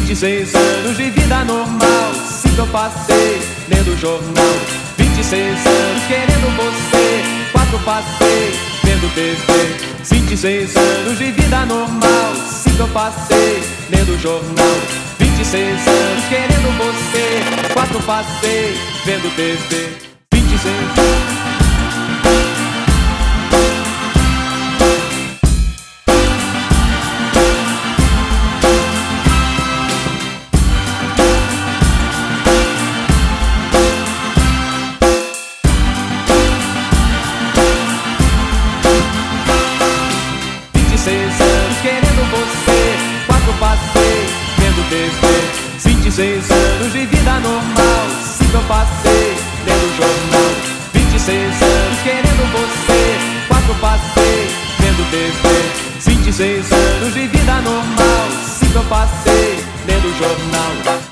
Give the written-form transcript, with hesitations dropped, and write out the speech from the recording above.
26 anos de vida normal, 5 eu passei lendo jornal. 26 anos querendo você, 4 passei vendo TV. 26 anos de vida normal, 5 eu passei lendo jornal. 26 anos querendo você, 4 passei vendo TV. 26 anos querendo você, 4 passei vendo TV. 26 anos de vida normal, 5 eu passei lendo jornal. 26 anos querendo você, 4 passei vendo TV. 26 anos de vida normal, 5 eu passei lendo jornal.